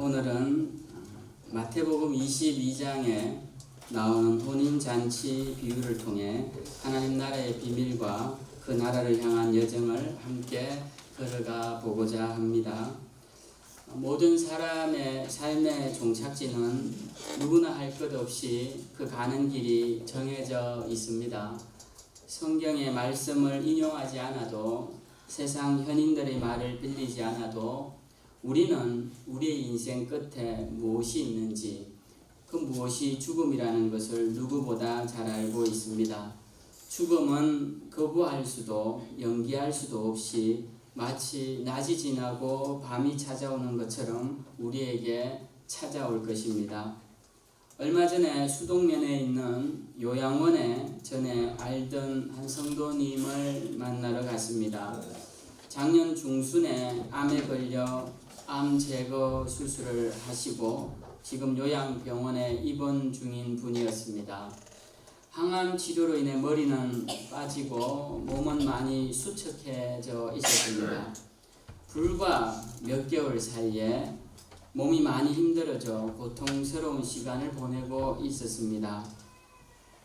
오늘은 마태복음 22장에 나오는 혼인잔치 비유를 통해 하나님 나라의 비밀과 그 나라를 향한 여정을 함께 걸어가 보고자 합니다. 모든 사람의 삶의 종착지는 누구나 할 것 없이 그 가는 길이 정해져 있습니다. 성경의 말씀을 인용하지 않아도, 세상 현인들의 말을 빌리지 않아도 우리는 우리의 인생 끝에 무엇이 있는지, 그 무엇이 죽음이라는 것을 누구보다 잘 알고 있습니다. 죽음은 거부할 수도 연기할 수도 없이 마치 낮이 지나고 밤이 찾아오는 것처럼 우리에게 찾아올 것입니다. 얼마 전에 수동면에 있는 요양원에 전에 알던 한 성도님을 만나러 갔습니다. 작년 중순에 암에 걸려 암 제거 수술을 하시고 지금 요양병원에 입원 중인 분이었습니다. 항암 치료로 인해 머리는 빠지고 몸은 많이 수척해져 있었습니다. 불과 몇 개월 사이에 몸이 많이 힘들어져 고통스러운 시간을 보내고 있었습니다.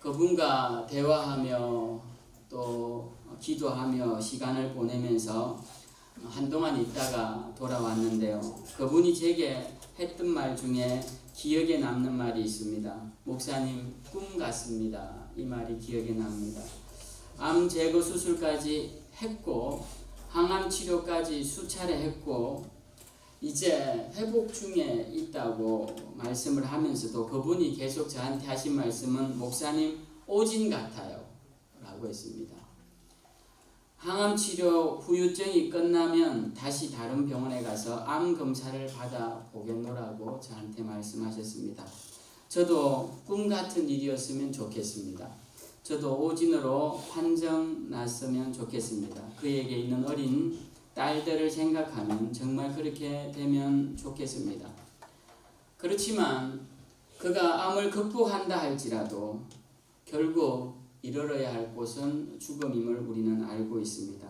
그분과 대화하며 또 기도하며 시간을 보내면서 한동안 있다가 돌아왔는데요. 그분이 제게 했던 말 중에 기억에 남는 말이 있습니다. 목사님, 꿈 같습니다. 이 말이 기억에 납니다. 암 제거 수술까지 했고 항암 치료까지 수차례 했고 이제 회복 중에 있다고 말씀을 하면서도 그분이 계속 저한테 하신 말씀은 목사님, 오진 같아요 라고 했습니다. 항암 치료 후유증이 끝나면 다시 다른 병원에 가서 암 검사를 받아 보겠노라고 저한테 말씀하셨습니다. 저도 꿈 같은 일이었으면 좋겠습니다. 저도 오진으로 판정 났으면 좋겠습니다. 그에게 있는 어린 딸들을 생각하면 정말 그렇게 되면 좋겠습니다. 그렇지만 그가 암을 극복한다 할지라도 결국 이르러야 할 곳은 죽음임을 우리는 알고 있습니다.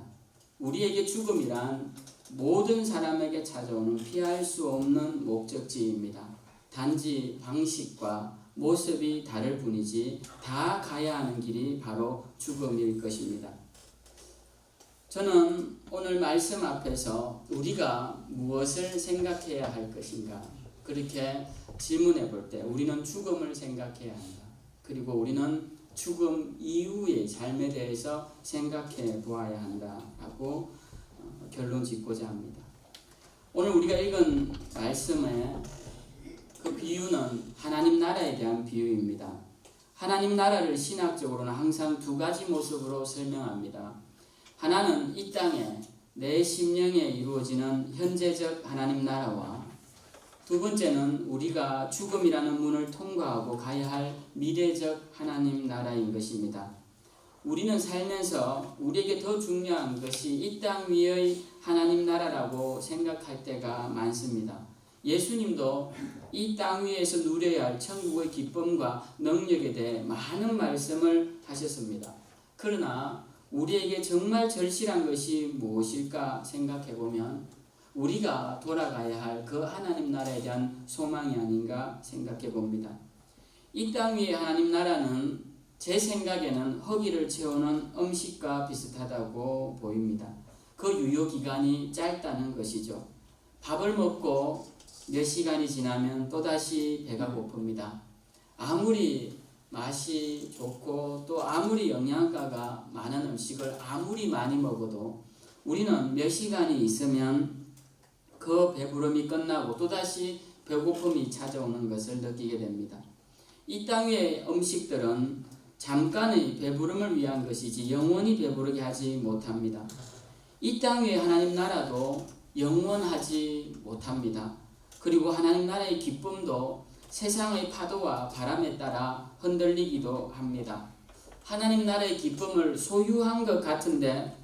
우리에게 죽음이란 모든 사람에게 찾아오는 피할 수 없는 목적지입니다. 단지 방식과 모습이 다를 뿐이지 다 가야 하는 길이 바로 죽음일 것입니다. 저는 오늘 말씀 앞에서 우리가 무엇을 생각해야 할 것인가, 그렇게 질문해 볼 때 우리는 죽음을 생각해야 한다. 그리고 우리는 죽음 이후의 삶에 대해서 생각해 보아야 한다라고 결론 짓고자 합니다. 오늘 우리가 읽은 말씀의 그 비유는 하나님 나라에 대한 비유입니다. 하나님 나라를 신학적으로는 항상 두 가지 모습으로 설명합니다. 하나는 이 땅에 내 심령에 이루어지는 현재적 하나님 나라와 두 번째는 우리가 죽음이라는 문을 통과하고 가야 할 미래적 하나님 나라인 것입니다. 우리는 살면서 우리에게 더 중요한 것이 이 땅 위의 하나님 나라라고 생각할 때가 많습니다. 예수님도 이 땅 위에서 누려야 할 천국의 기쁨과 능력에 대해 많은 말씀을 하셨습니다. 그러나 우리에게 정말 절실한 것이 무엇일까 생각해보면 우리가 돌아가야 할 그 하나님 나라에 대한 소망이 아닌가 생각해 봅니다. 이 땅 위의 하나님 나라는 제 생각에는 허기를 채우는 음식과 비슷하다고 보입니다. 그 유효기간이 짧다는 것이죠. 밥을 먹고 몇 시간이 지나면 또다시 배가 고픕니다. 아무리 맛이 좋고 또 아무리 영양가가 많은 음식을 아무리 많이 먹어도 우리는 몇 시간이 있으면 그 배부름이 끝나고 또다시 배고픔이 찾아오는 것을 느끼게 됩니다. 이 땅 위의 음식들은 잠깐의 배부름을 위한 것이지 영원히 배부르게 하지 못합니다. 이 땅 위의 하나님 나라도 영원하지 못합니다. 그리고 하나님 나라의 기쁨도 세상의 파도와 바람에 따라 흔들리기도 합니다. 하나님 나라의 기쁨을 소유한 것 같은데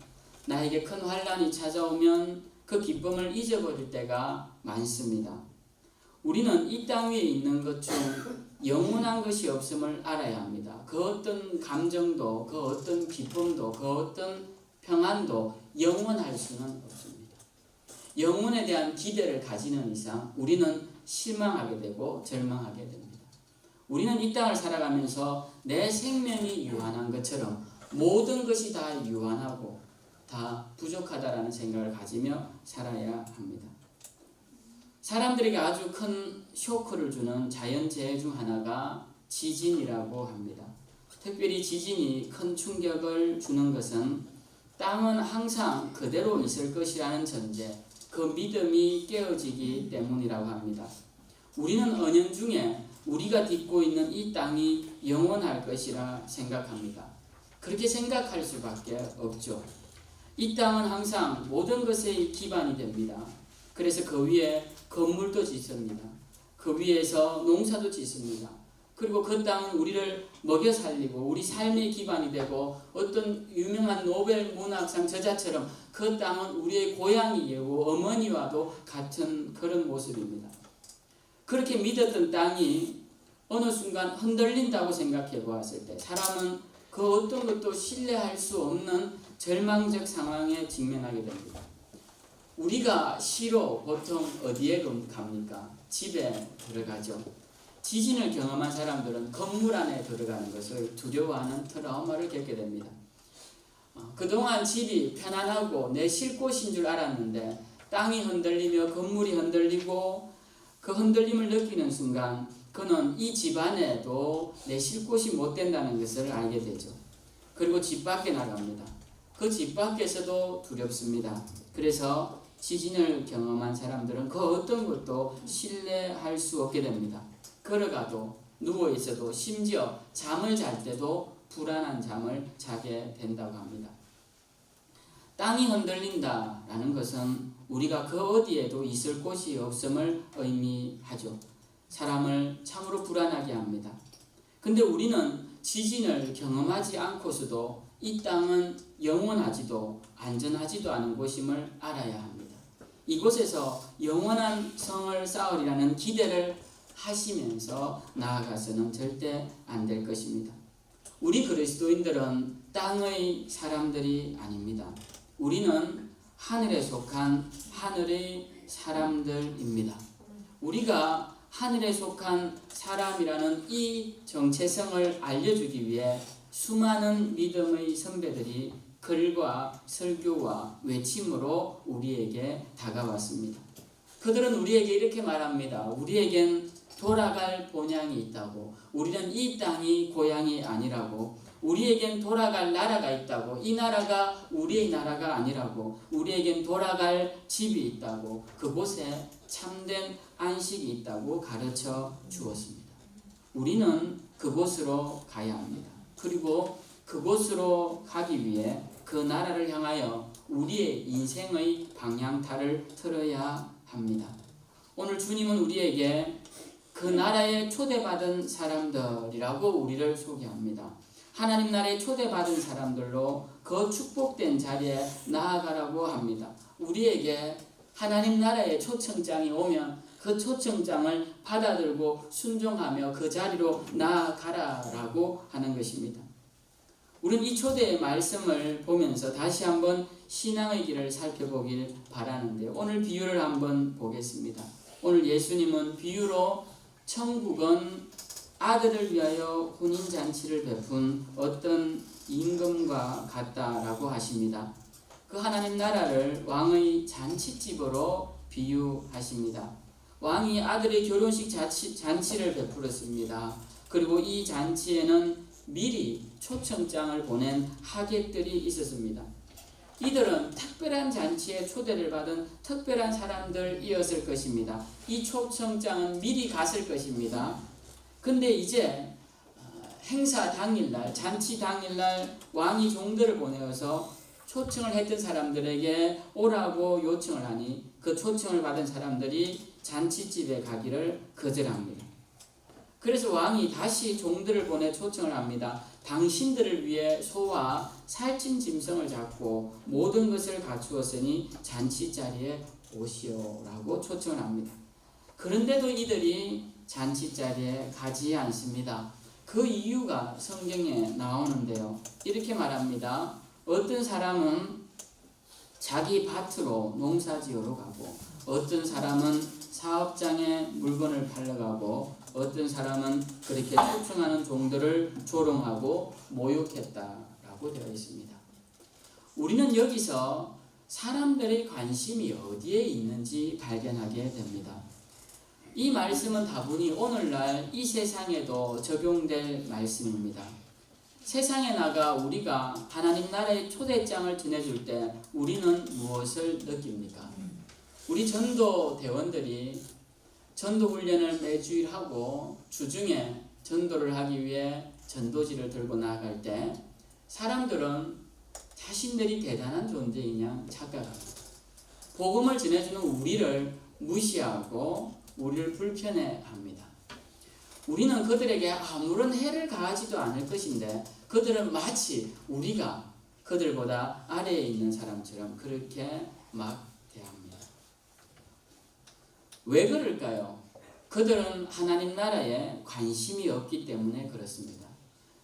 나에게 큰 환난이 찾아오면 그 기쁨을 잊어버릴 때가 많습니다. 우리는 이 땅 위에 있는 것 중 영원한 것이 없음을 알아야 합니다. 그 어떤 감정도, 그 어떤 기쁨도, 그 어떤 평안도 영원할 수는 없습니다. 영혼에 대한 기대를 가지는 이상 우리는 실망하게 되고 절망하게 됩니다. 우리는 이 땅을 살아가면서 내 생명이 유한한 것처럼 모든 것이 다 유한하고 다 부족하다라는 생각을 가지며 살아야 합니다. 사람들에게 아주 큰 쇼크를 주는 자연재해 중 하나가 지진이라고 합니다. 특별히 지진이 큰 충격을 주는 것은 땅은 항상 그대로 있을 것이라는 전제, 그 믿음이 깨어지기 때문이라고 합니다. 우리는 은연중에 우리가 딛고 있는 이 땅이 영원할 것이라 생각합니다. 그렇게 생각할 수밖에 없죠. 이 땅은 항상 모든 것의 기반이 됩니다. 그래서 그 위에 건물도 짓습니다. 그 위에서 농사도 짓습니다. 그리고 그 땅은 우리를 먹여 살리고 우리 삶의 기반이 되고 어떤 유명한 노벨 문학상 저자처럼 그 땅은 우리의 고향이고 어머니와도 같은 그런 모습입니다. 그렇게 믿었던 땅이 어느 순간 흔들린다고 생각해 보았을 때 사람은 그 어떤 것도 신뢰할 수 없는 절망적 상황에 직면하게 됩니다. 우리가 시로 보통 어디에 갑니까? 집에 들어가죠. 지진을 경험한 사람들은 건물 안에 들어가는 것을 두려워하는 트라우마를 겪게 됩니다. 그동안 집이 편안하고 내 쉴 곳인 줄 알았는데 땅이 흔들리며 건물이 흔들리고 그 흔들림을 느끼는 순간 그는 이 집 안에도 내 쉴 곳이 못 된다는 것을 알게 되죠. 그리고 집 밖에 나갑니다. 그 집 밖에서도 두렵습니다. 그래서 지진을 경험한 사람들은 그 어떤 것도 신뢰할 수 없게 됩니다. 걸어가도 누워있어도 심지어 잠을 잘 때도 불안한 잠을 자게 된다고 합니다. 땅이 흔들린다라는 것은 우리가 그 어디에도 있을 곳이 없음을 의미하죠. 사람을 참으로 불안하게 합니다. 근데 우리는 지진을 경험하지 않고서도 이 땅은 영원하지도 안전하지도 않은 곳임을 알아야 합니다. 이곳에서 영원한 성을 쌓으리라는 기대를 하시면서 나아가서는 절대 안 될 것입니다. 우리 그리스도인들은 땅의 사람들이 아닙니다. 우리는 하늘에 속한 하늘의 사람들입니다. 우리가 하늘에 속한 사람이라는 이 정체성을 알려주기 위해 수많은 믿음의 선배들이 글과 설교와 외침으로 우리에게 다가왔습니다. 그들은 우리에게 이렇게 말합니다. 우리에겐 돌아갈 본향이 있다고, 우리는 이 땅이 고향이 아니라고, 우리에겐 돌아갈 나라가 있다고, 이 나라가 우리의 나라가 아니라고, 우리에겐 돌아갈 집이 있다고, 그곳에 참된 안식이 있다고 가르쳐 주었습니다. 우리는 그곳으로 가야 합니다. 그리고 그곳으로 가기 위해 그 나라를 향하여 우리의 인생의 방향타를 틀어야 합니다. 오늘 주님은 우리에게 그 나라에 초대받은 사람들이라고 우리를 소개합니다. 하나님 나라에 초대받은 사람들로 그 축복된 자리에 나아가라고 합니다. 우리에게 하나님 나라의 초청장이 오면 그 초청장을 받아들고 순종하며 그 자리로 나아가라라고 하는 것입니다. 우리는 이 초대의 말씀을 보면서 다시 한번 신앙의 길을 살펴보길 바라는데요. 오늘 비유를 한번 보겠습니다. 오늘 예수님은 비유로 천국은 아들을 위하여 혼인잔치를 베푼 어떤 임금과 같다라고 하십니다. 그 하나님 나라를 왕의 잔치집으로 비유하십니다. 왕이 아들의 결혼식 잔치를 베풀었습니다. 그리고 이 잔치에는 미리 초청장을 보낸 하객들이 있었습니다. 이들은 특별한 잔치에 초대를 받은 특별한 사람들이었을 것입니다. 이 초청장은 미리 갔을 것입니다. 근데 이제 행사 당일날, 잔치 당일날 왕이 종들을 보내어서 초청을 했던 사람들에게 오라고 요청을 하니 그 초청을 받은 사람들이 잔치집에 가기를 거절합니다. 그래서 왕이 다시 종들을 보내 초청을 합니다. 당신들을 위해 소와 살찐 짐승을 잡고 모든 것을 갖추었으니 잔치자리에 오시오라고 초청을 합니다. 그런데도 이들이 잔치자리에 가지 않습니다. 그 이유가 성경에 나오는데요. 이렇게 말합니다. 어떤 사람은 자기 밭으로 농사지으러 가고, 어떤 사람은 사업장에 물건을 팔러 가고, 어떤 사람은 그렇게 초청하는 종들을 조롱하고 모욕했다라고 되어 있습니다. 우리는 여기서 사람들의 관심이 어디에 있는지 발견하게 됩니다. 이 말씀은 다분히 오늘날 이 세상에도 적용될 말씀입니다. 세상에 나가 우리가 하나님 나라의 초대장을 전해줄 때 우리는 무엇을 느낍니까? 우리 전도 대원들이 전도 훈련을 매주일 하고 주중에 전도를 하기 위해 전도지를 들고 나갈 때 사람들은 자신들이 대단한 존재이냐 착각합니다. 복음을 전해주는 우리를 무시하고 우리를 불편해합니다. 우리는 그들에게 아무런 해를 가하지도 않을 것인데 그들은 마치 우리가 그들보다 아래에 있는 사람처럼 그렇게 막 대합니다. 왜 그럴까요? 그들은 하나님 나라에 관심이 없기 때문에 그렇습니다.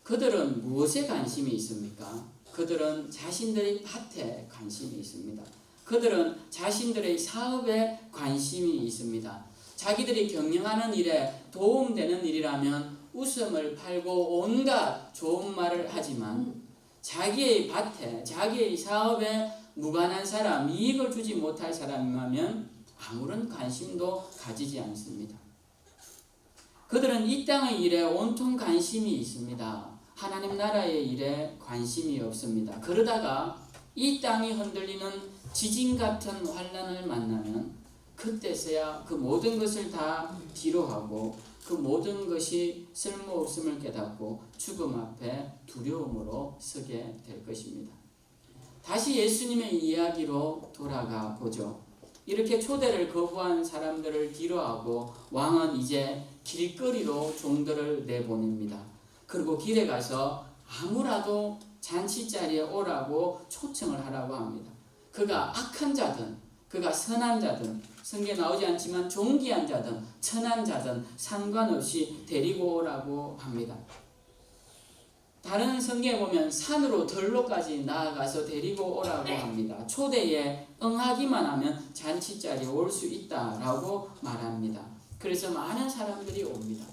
그들은 무엇에 관심이 있습니까? 그들은 자신들의 밭에 관심이 있습니다. 그들은 자신들의 사업에 관심이 있습니다. 자기들이 경영하는 일에 도움되는 일이라면 웃음을 팔고 온갖 좋은 말을 하지만 자기의 밭에, 자기의 사업에 무관한 사람, 이익을 주지 못할 사람이라면 아무런 관심도 가지지 않습니다. 그들은 이 땅의 일에 온통 관심이 있습니다. 하나님 나라의 일에 관심이 없습니다. 그러다가 이 땅이 흔들리는 지진 같은 환난을 만나면 그때서야 그 모든 것을 다 뒤로하고 그 모든 것이 쓸모없음을 깨닫고 죽음 앞에 두려움으로 서게 될 것입니다. 다시 예수님의 이야기로 돌아가 보죠. 이렇게 초대를 거부한 사람들을 뒤로하고 왕은 이제 길거리로 종들을 내보냅니다. 그리고 길에 가서 아무라도 잔치자리에 오라고 초청을 하라고 합니다. 그가 악한 자든 그가 선한 자든 성경에 나오지 않지만 존귀한 자든 천한 자든 상관없이 데리고 오라고 합니다. 다른 성경에 보면 산으로 들로까지 나아가서 데리고 오라고 합니다. 초대에 응하기만 하면 잔치자리에 올 수 있다라고 말합니다. 그래서 많은 사람들이 옵니다.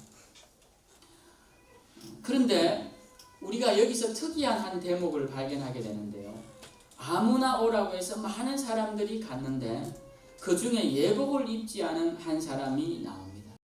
그런데 우리가 여기서 특이한 한 대목을 발견하게 되는데요. 아무나 오라고 해서 많은 사람들이 갔는데 그 중에 예복을 입지 않은 한 사람이 나옵니다.